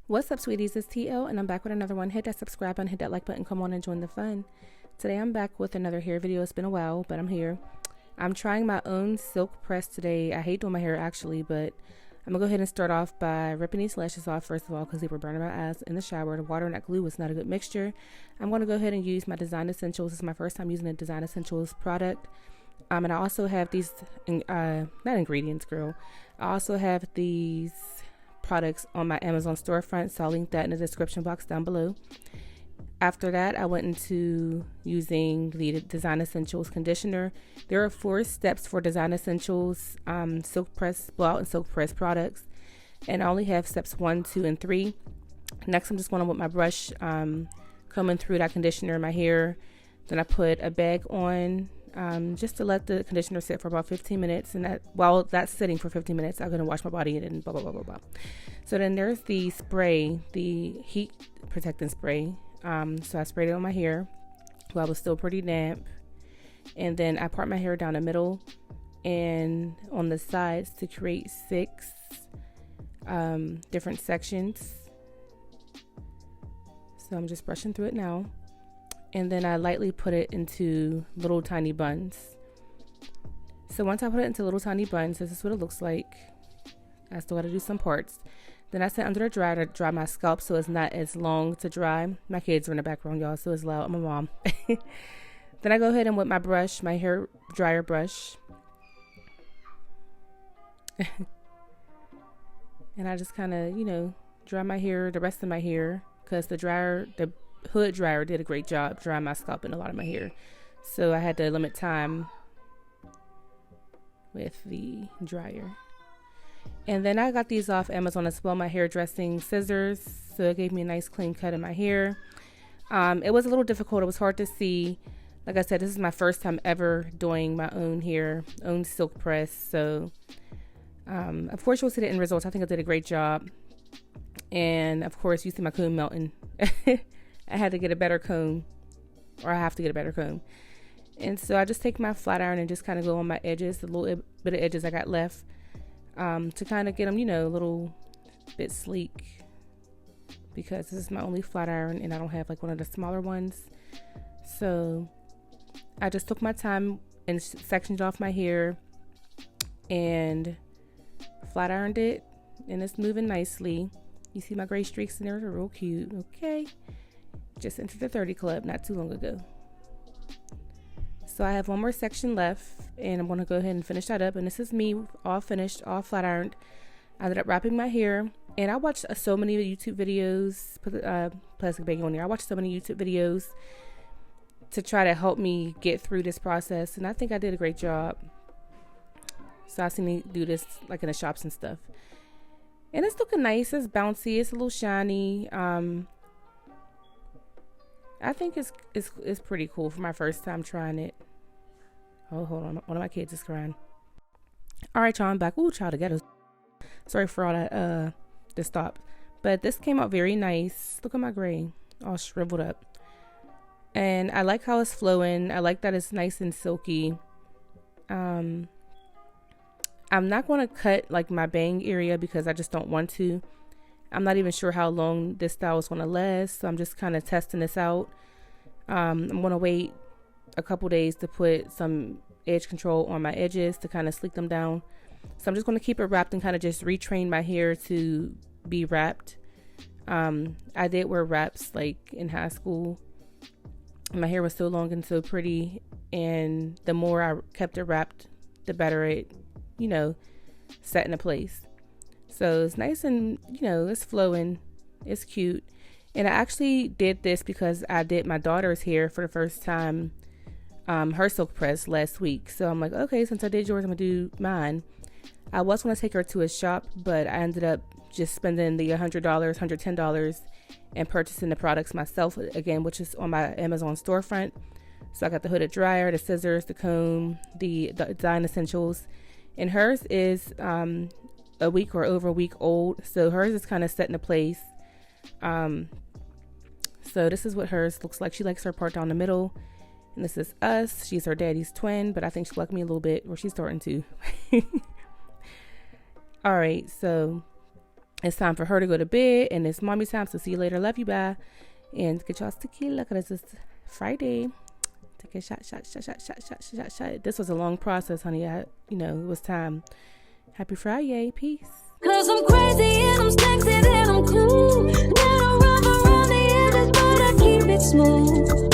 What's up, sweeties? It's TeeElle, and I'm back with another one. Hit that subscribe button, hit that like button, come on and join the fun. Today I'm back with another hair video. It's been a while, but I'm here. I'm trying my own silk press today. I hate doing my hair actually, but I'm gonna go ahead and start off by ripping these lashes off first of all because they were burning my ass in the shower. The water and that glue was not a good mixture. I'm gonna go ahead and use my Design Essentials. This is my first time using a Design Essentials product. And I also have these, not ingredients, girl. I also have these products on my Amazon storefront, so I'll link that in the description box down below. After that, I went into using the Design Essentials conditioner. There are 4 steps for Design Essentials silk press, blowout and silk press products, and I only have steps 1, 2, and 3. Next, I'm just going to with my brush, combing through that conditioner in my hair. Then I put a bag on just to let the conditioner sit for about 15 minutes. And that while that's sitting for 15 minutes, I'm going to wash my body and blah, blah, blah, blah, blah. So then there's the spray, the heat protectant spray. So I sprayed it on my hair while it was still pretty damp. And then I part my hair down the middle and on the sides to create 6 different sections. So I'm just brushing through it now. And then I lightly put it into little tiny buns. So once I put it into little tiny buns, this is what it looks like. I still got to do some parts. Then I set under the dryer to dry my scalp so it's not as long to dry. My kids are in the background, y'all, so it's loud. I'm a mom. Then I go ahead and with my brush, my hair dryer brush. And I just kind of, dry my hair, the rest of my hair, because the hood dryer did a great job drying my scalp and a lot of my hair, so I had to limit time with the dryer. And then I got these off Amazon as well, my hairdressing scissors, so it gave me a nice clean cut in my hair. It was a little difficult. It was hard to see. Like I said, this is my first time ever doing my own hair, own silk press, so of course you'll see the end results. I think I did a great job. And of course you see my comb melting. I had to get a better comb, or I have to get a better comb. And so I just take my flat iron and just kind of go on my edges, the little bit of edges I got left, to kind of get them, a little bit sleek, because this is my only flat iron and I don't have like one of the smaller ones. So I just took my time and sectioned off my hair and flat ironed it, and it's moving nicely. You see my gray streaks in there, they're real cute. Okay. Just entered the 30 club not too long ago. So I have one more section left, and I'm going to go ahead and finish that up. And this is me all finished, all flat ironed. I ended up wrapping my hair, and I watched so many YouTube videos. Put plastic bag on there. I watched so many YouTube videos to try to help me get through this process, and I think I did a great job. So I seen me do this like in the shops and stuff, and it's looking nice. It's bouncy. It's a little shiny. I think it's pretty cool for my first time trying it. Oh, hold on. One of my kids is crying. All right, y'all, I'm back. Ooh, child together. Sorry for all that, to stop. But this came out very nice. Look at my gray. All shriveled up. And I like how it's flowing. I like that it's nice and silky. I'm not going to cut like my bang area because I just don't want to. I'm not even sure how long this style is going to last, so I'm just kind of testing this out. I'm going to wait a couple days to put some edge control on my edges to kind of sleek them down. So I'm just going to keep it wrapped and kind of just retrain my hair to be wrapped. I did wear wraps like in high school. My hair was so long and so pretty, and the more I kept it wrapped, the better it, set into place. So it's nice and, it's flowing. It's cute. And I actually did this because I did my daughter's hair for the first time, her silk press last week. So I'm like, okay, since I did yours, I'm going to do mine. I was going to take her to a shop, but I ended up just spending the $100, $110 and purchasing the products myself again, which is on my Amazon storefront. So I got the hooded dryer, the scissors, the comb, the Design Essentials. And hers is a week or over a week old, so hers is kind of set into place. So this is what hers looks like. She likes her part down the middle, and this is us. She's her daddy's twin, but I think she liked me a little bit, or she's starting to. All right, so it's time for her to go to bed, and it's mommy time. So see you later. Love you, bye. And get y'all tequila because it's Friday. Take a shot. This was a long process, honey. It was time. Happy Friday. Peace. Cause I'm crazy and I'm sexy and I'm cool. Now I rub around the edges, but I keep it smooth.